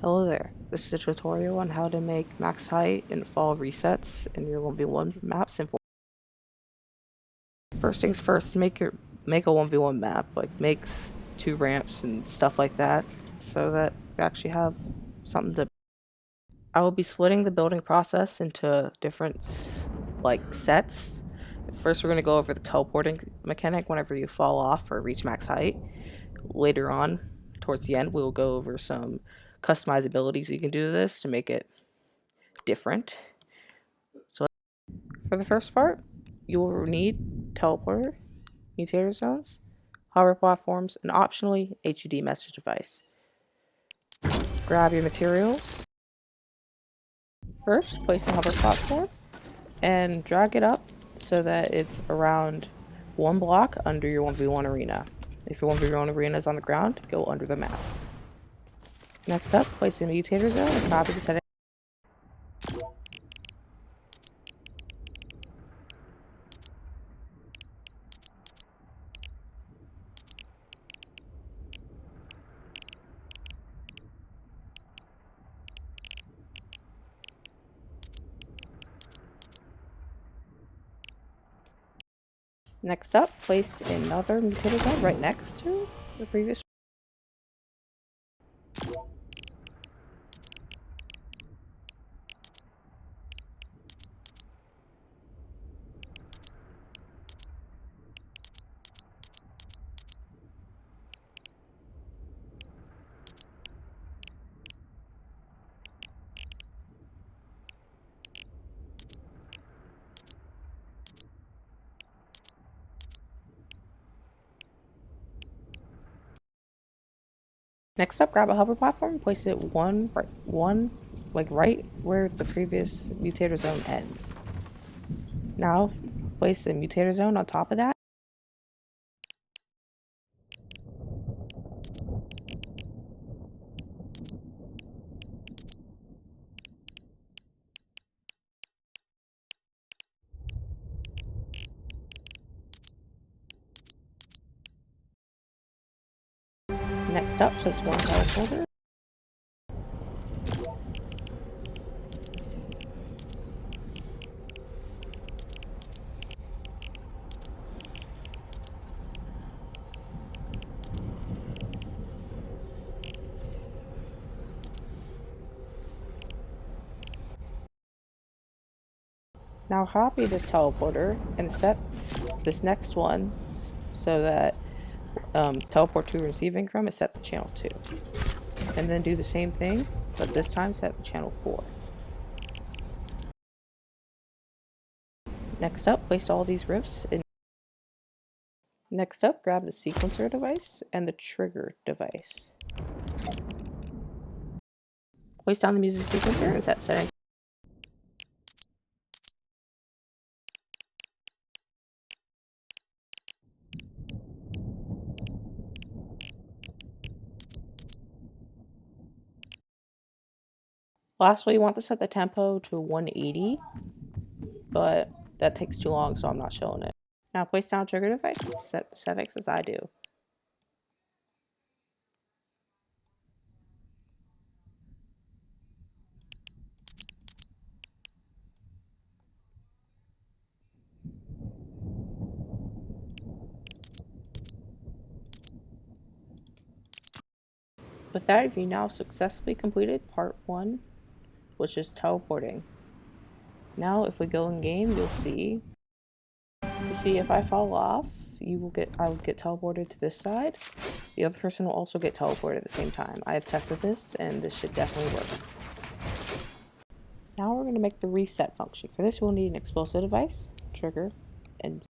Hello there, this is a tutorial on how to make max height and fall resets in your 1v1 maps in Fortnite. First things first, make a 1v1 map, like make 2 ramps and stuff like that, so that you actually have something to... I will be splitting the building process into different sets. First we're going to go over the teleporting mechanic whenever you fall off or reach max height. Later on, towards the end, we'll go over some customizabilities you can do to this to make it different. So for the first part, you will need teleporter, mutator zones, hover platforms, and optionally HUD message device. Grab your materials. First, place a hover platform and drag it up so that it's around 1 block under your 1v1 arena. If your 1v1 arena is on the ground, go under the map. Next up, place a mutator zone and copy the setting. Next up, place another mutator zone right next to the previous one. Next up, grab a hover platform, place it right where the previous mutator zone ends. Now, place a mutator zone on top of that. Next up, place one teleporter. Now copy this teleporter and set this next one so that teleport to receiving room is set to channel 2. And then do the same thing, but this time set to channel 4. Next up, place all these rifts in. Next up, grab the sequencer device and the trigger device. Place down the music sequencer and set setting. Lastly, you want to set the tempo to 180, but that takes too long, so I'm not showing it. Now place down trigger device and set the settings as I do. With that, you now successfully completed part 1, which is teleporting. Now if we go in game, you'll see if I fall off, I will get teleported to this side. The other person will also get teleported at the same time. I have tested this and this should definitely work. Now we're going to make the reset function. For this we'll need an explosive device, trigger, and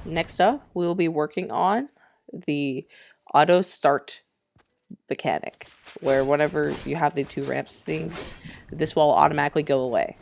Next up, we will be working on the auto start mechanic, where whenever you have the 2 ramps things, this will automatically go away.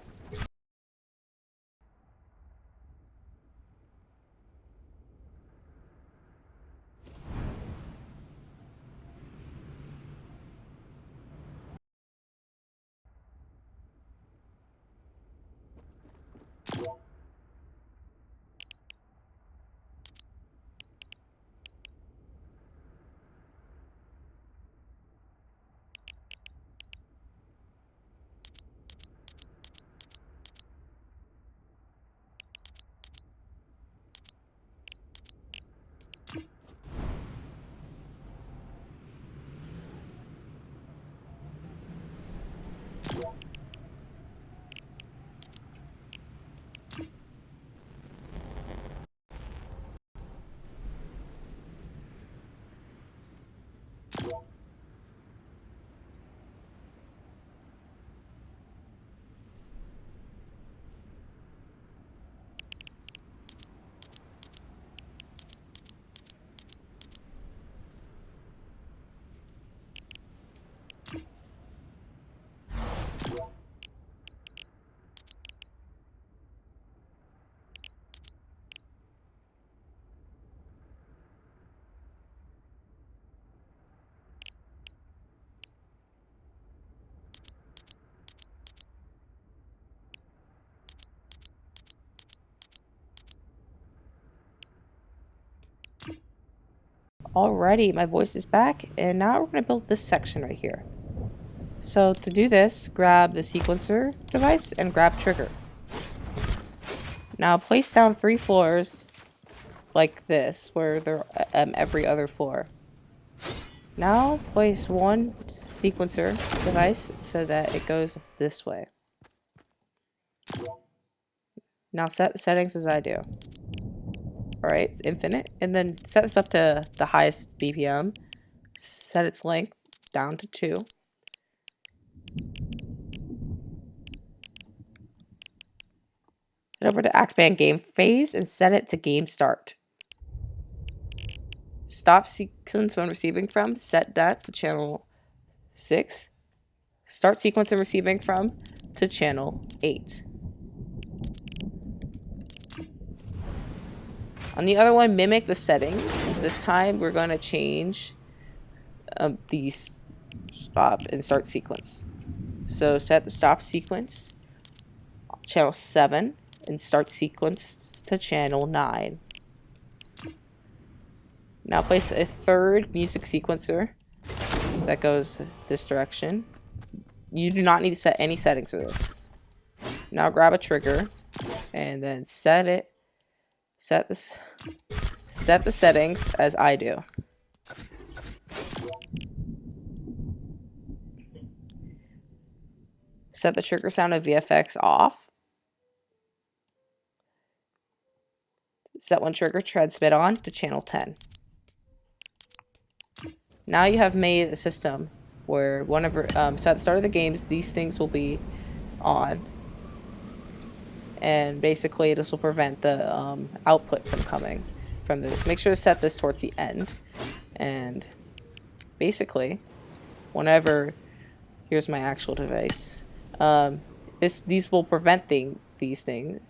Alrighty, my voice is back, and now we're going to build this section right here. So to do this, grab the sequencer device and grab trigger. Now place down 3 floors like this, where they're every other floor. Now place 1 sequencer device so that it goes this way. Now set the settings as I do. Alright, it's infinite. And then set this up to the highest BPM. Set its length down to 2. Head over to Activate Game Phase and set it to Game Start. Stop sequence when receiving from, set that to channel 6. Start sequence when receiving from to channel 8. On the other one, mimic the settings. This time we're going to change these stop and start sequence. So set the stop sequence channel 7 and start sequence to channel 9. Now place a 3rd music sequencer that goes this direction. You do not need to set any settings for this. Now grab a trigger and then set the settings as I do. Set the trigger sound of VFX off. Set one trigger transmit on to channel 10. Now you have made a system where whenever, so at the start of the games, these things will be on. And basically this will prevent the output from coming from this. Make sure to set this towards the end. And basically, whenever, here's my actual device. These will prevent these things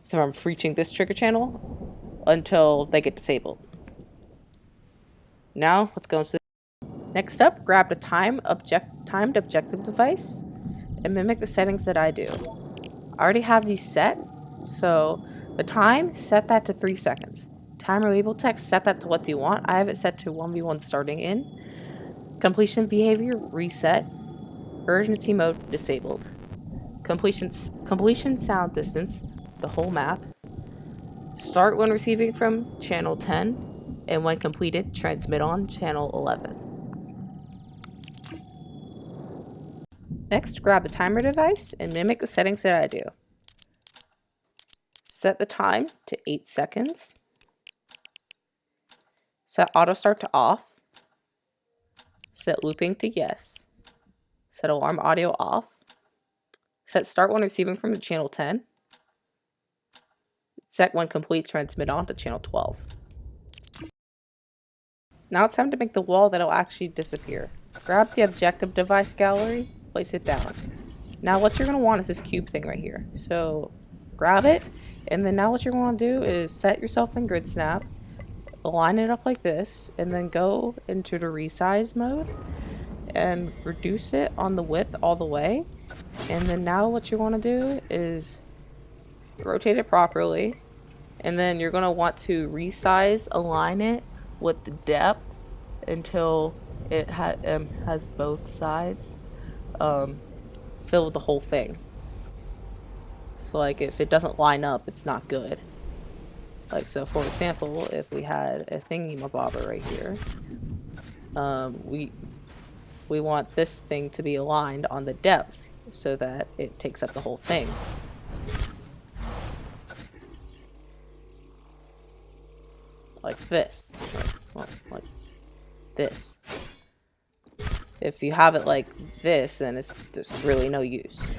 from reaching this trigger channel until they get disabled. Now let's go into the next up. Grab the timed objective device and mimic the settings that I do. I already have these set, so the time, set that to 3 seconds. Timer label text, set that to what do you want. I have it set to 1v1 starting in. Completion behavior, reset. Urgency mode, disabled. Completion sound distance, the whole map. Start when receiving from channel 10, and when completed, transmit on channel 11. Next, grab the timer device and mimic the settings that I do. Set the time to 8 seconds. Set auto start to off. Set looping to yes. Set alarm audio off. Set start when receiving from the channel 10. Set when complete, transmit on to channel 12. Now it's time to make the wall that'll actually disappear. Grab the objective device gallery, place it down. Now what you're going to want is this cube thing right here. So grab it, and then now what you're going to do is set yourself in grid snap, line it up like this, and then go into the resize mode and reduce it on the width all the way. And then now what you want to do is rotate it properly, and then you're going to want to resize, align it with the depth until it has both sides fill the whole thing. So like if it doesn't line up, it's not good. Like, so for example, if we had a thingy-mabobber right here, we want this thing to be aligned on the depth so that it takes up the whole thing. Like this. Like this. If you have it like this, then there's really no use.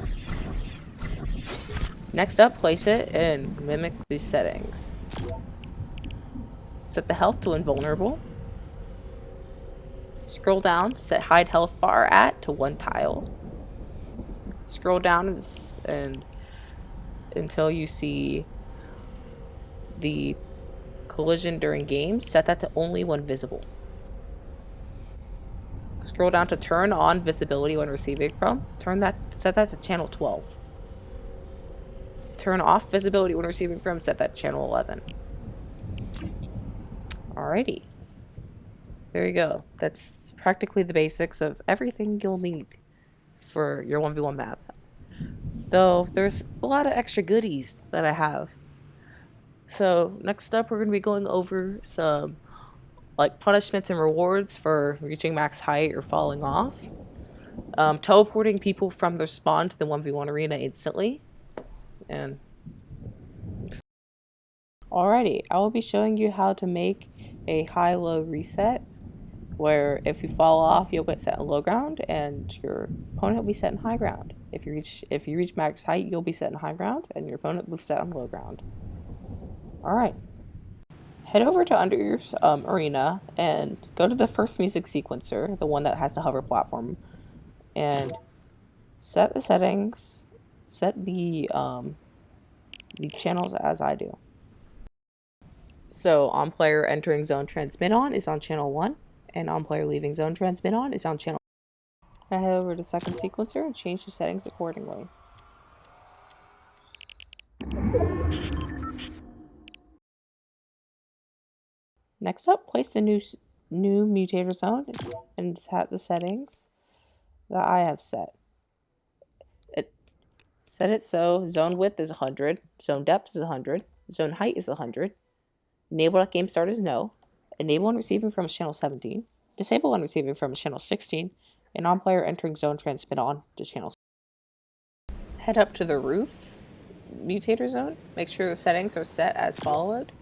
Next up, place it and mimic these settings. Set the health to invulnerable. Scroll down, set hide health bar at to 1 tile. Scroll down and until you see the collision during game, set that to only when visible. Scroll down to turn on visibility when receiving from. Set that to channel 12. Turn off visibility when receiving from, set that to channel 11. Alrighty. There you go. That's practically the basics of everything you'll need for your 1v1 map. Though there's a lot of extra goodies that I have. So next up, we're going to be going over some like punishments and rewards for reaching max height or falling off. Teleporting people from their spawn to the 1v1 arena instantly. And alrighty, I will be showing you how to make a high-low reset, where if you fall off, you'll get set in low ground, and your opponent will be set in high ground. If you reach max height, you'll be set in high ground, and your opponent will be set on low ground. Alright. Head over to under your arena and go to the first music sequencer, the one that has the hover platform, and set the settings, set the channels as I do. So on player entering zone transmit on is on channel 1, and on player leaving zone transmit on is on channel 2. Now head over to the second sequencer and change the settings accordingly. Next up, place the new Mutator Zone and set the settings that I have set. Set it so zone width is 100, zone depth is 100, zone height is 100, enable at game start is no, enable when receiving from channel 17, disable when receiving from channel 16, and on player entering zone transmit on to channel 16. Head up to the roof Mutator Zone, make sure the settings are set as followed,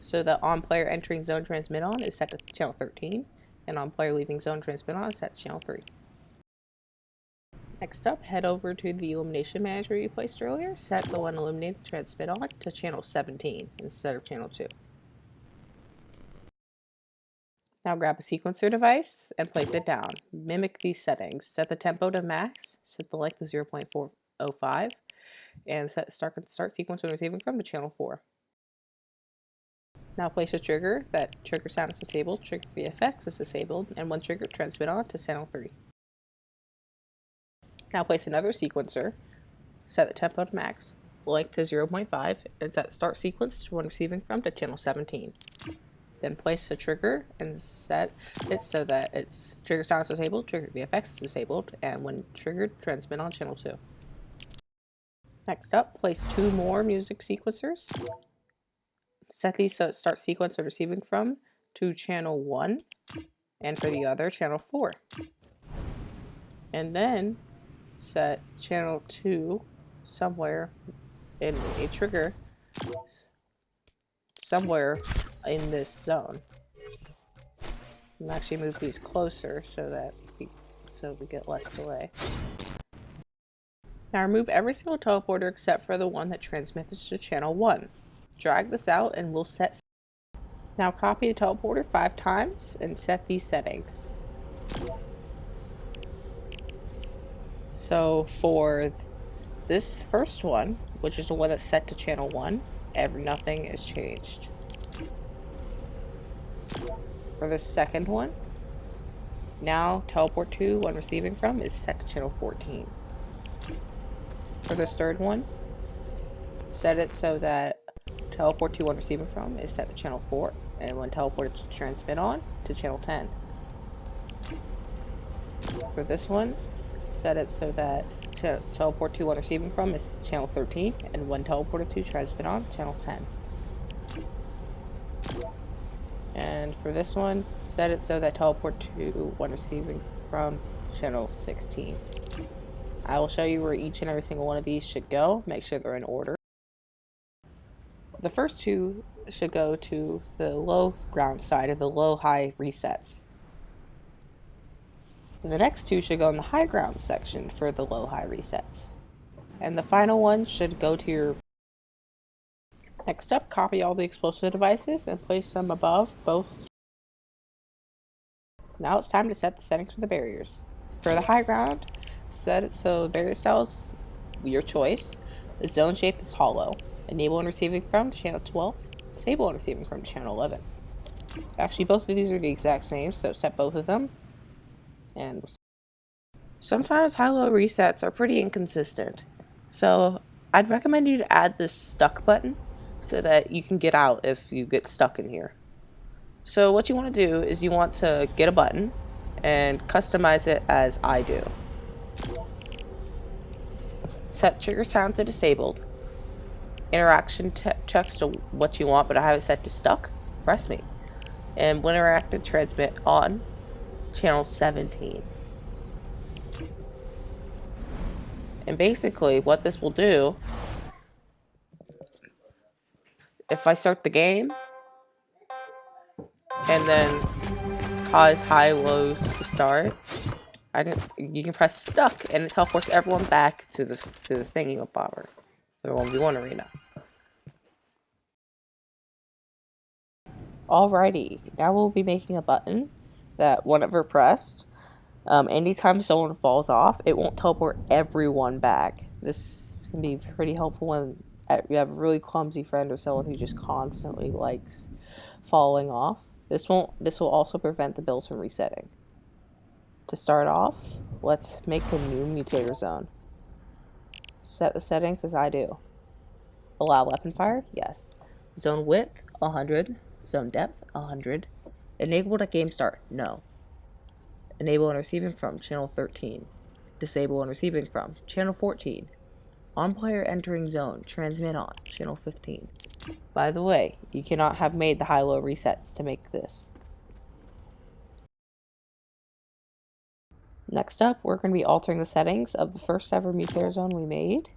so that on player entering zone transmit on is set to channel 13, and on player leaving zone transmit on is set to channel 3. Next up, head over to the Elimination Manager you placed earlier. Set the one eliminated transmit on to channel 17 instead of channel 2. Now grab a sequencer device and place it down. Mimic these settings. Set the tempo to max, set the length to 0.405, and set start sequence when receiving from to channel 4. Now place a trigger. That trigger sound is disabled, trigger VFX is disabled, and one trigger transmit on to channel 3. Now place another sequencer, set the tempo to max, length to 0.5, and set start sequence when receiving from to channel 17. Then place the trigger and set it so that its trigger sound is disabled, trigger VFX is disabled, and when triggered, transmit on channel 2. Next up, place 2 more music sequencers. Set these so it starts sequence of receiving from to channel 1, and for the other, channel 4. And then set channel 2 somewhere in a trigger somewhere in this zone. And actually move these closer so we get less delay. Now remove every single teleporter except for the one that transmits to channel 1. Drag this out and we'll set. Now copy the teleporter 5 times and set these settings. So for this first one, which is the one that's set to channel 1, nothing is changed. For the second one, now teleport to when receiving from is set to channel 14. For this third one, set it so that teleport to when receiving from is set to channel 4, and when teleported to transmit on to channel 10. For this one, set it so that teleport to when receiving from is channel 13, and when teleported to transmit on, channel 10. And for this one, set it so that teleport to when receiving from channel 16. I will show you where each and every single one of these should go. Make sure they're in order. The first two should go to the low ground side of the low-high resets. The next two should go in the high ground section for the low-high resets. And the final one should go to your... Next up, copy all the explosive devices and place them above both. Now it's time to set the settings for the barriers. For the high ground, set it so the barrier styles, your choice. The zone shape is hollow. Enable and receiving from channel 12. Disable and receiving from channel 11. Actually, both of these are the exact same, so set both of them. And sometimes high-low resets are pretty inconsistent. So I'd recommend you to add this stuck button so that you can get out if you get stuck in here. So what you want to do is you want to get a button and customize it as I do. Set trigger sound to disabled. Interaction text to what you want, but I have it set to stuck. Press me. And when interacted, transmit on channel 17. And basically what this will do, if I start the game and then cause high lows to start, you can press stuck and it teleports everyone back to the thingy bobber, the 1v1 arena. Alrighty, now we'll be making a button that whenever pressed, anytime someone falls off, it won't teleport everyone back. This can be pretty helpful when you have a really clumsy friend or someone who just constantly likes falling off. This will also prevent the build from resetting. To start off, let's make a new Mutator Zone. Set the settings as I do. Allow weapon fire? Yes. Zone width? 100. Zone depth? 100. Enabled at game start? No. Enable and receiving from channel 13. Disable and receiving from channel 14. On player entering zone, transmit on channel 15. By the way, you cannot have made the high-low resets to make this. Next up, we're going to be altering the settings of the first ever Mutator Zone we made.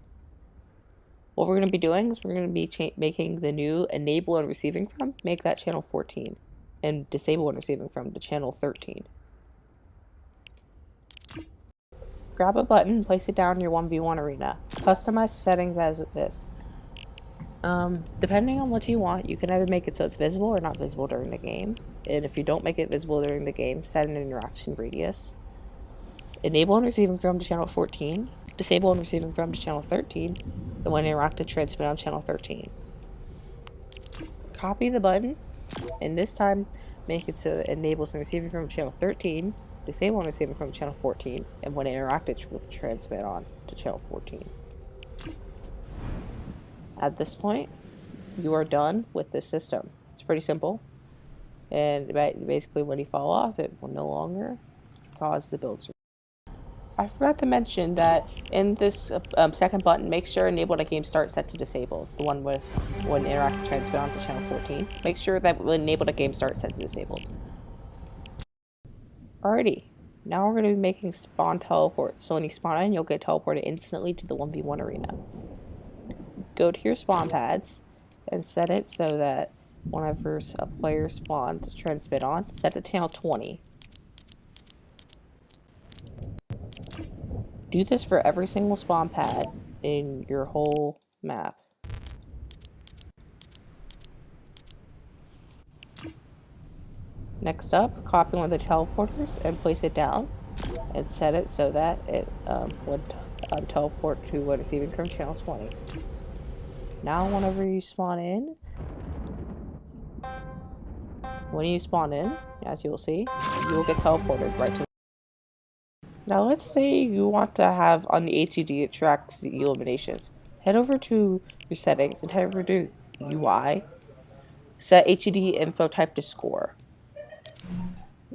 What we're going to be doing is we're going to be making the new enable and receiving from, make that channel 14, and disable and receiving from to channel 13. Grab a button and place it down in your 1v1 arena. Customize the settings as this. Depending on what you want, you can either make it so it's visible or not visible during the game. And if you don't make it visible during the game, set an interaction radius. Enable and receiving from to channel 14. Disable and receiving from to channel 13. And when interacted, transmit on channel 13. Copy the button, and this time make it so it enables and receiving from channel 13. Disable and receiving from channel 14, and when interacted, transmit on to channel 14. At this point, you are done with this system. It's pretty simple, and basically when you fall off, it will no longer cause the build. I forgot to mention that in this second button, make sure enable at game start set to disabled, the one with when interactive transmit on to channel 14. Make sure that when enable at game start set to disabled. Alrighty, now we're going to be making spawn teleports. So when you spawn in, you'll get teleported instantly to the 1v1 arena. Go to your spawn pads and set it so that whenever a player spawns to transmit on, set it to channel 20. Do this for every single spawn pad in your whole map. Next up, copy one of the teleporters and place it down and set it so that it would teleport to what is even from channel 20. Now whenever you spawn in, as you will see, you will get teleported right to. Now let's say you want to have on the HUD it tracks the eliminations. Head over to your settings and head over to UI. Set HUD info type to score.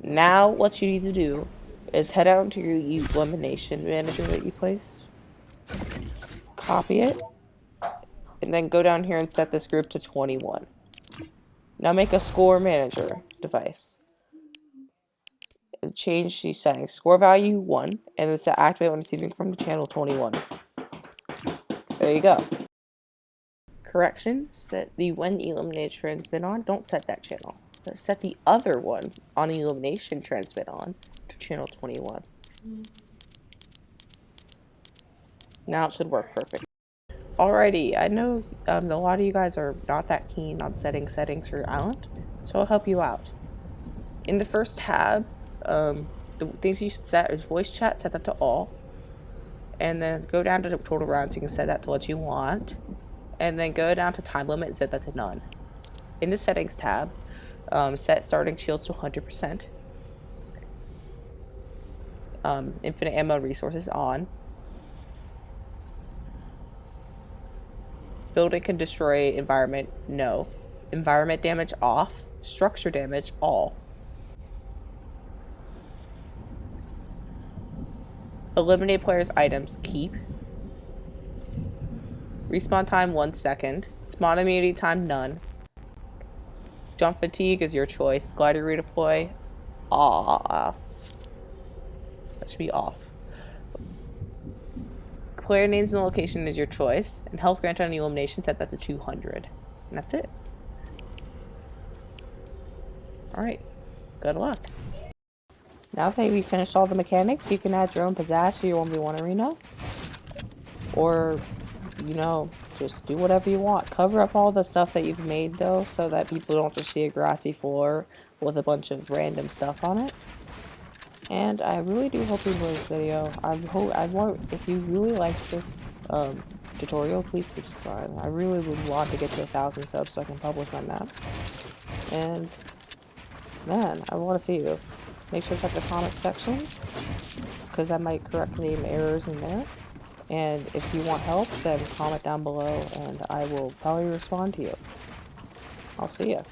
Now what you need to do is head out into your elimination manager that you placed. Copy it. And then go down here and set this group to 21. Now make a score manager device. And change these settings. Score value 1, and then set activate when receiving from the channel 21. There you go. Correction, set the when eliminate transmit on, don't set that channel. But set the other one on elimination transmit on to channel 21. Now it should work perfect. Alrighty, I know a lot of you guys are not that keen on setting settings for your island, so I'll help you out. In the first tab, the things you should set is voice chat, set that to all, and then go down to the total rounds, you can set that to what you want, and then go down to time limit and set that to none. In the settings tab, set starting shields to 100%, infinite ammo resources on. Building can destroy environment, no. Environment damage off. Structure damage, all. Eliminate players' items, keep. Respawn time, 1 second. Spawn immunity time, none. Jump fatigue is your choice. Glider redeploy, off. That should be off. Player names and location is your choice, and health grant on elimination, set that to 200. And that's it. Alright, good luck. Now that we've finished all the mechanics, you can add your own pizzazz to your 1v1 arena. Or, you know, just do whatever you want. Cover up all the stuff that you've made, though, so that people don't just see a grassy floor with a bunch of random stuff on it. And I really do hope you enjoyed this video. If you really like this tutorial, please subscribe. I really would want to get to 1,000 subs so I can publish my maps. And man, I want to see you. Make sure to check the comments section, because I might correct name errors in there. And if you want help, then comment down below and I will probably respond to you. I'll see ya.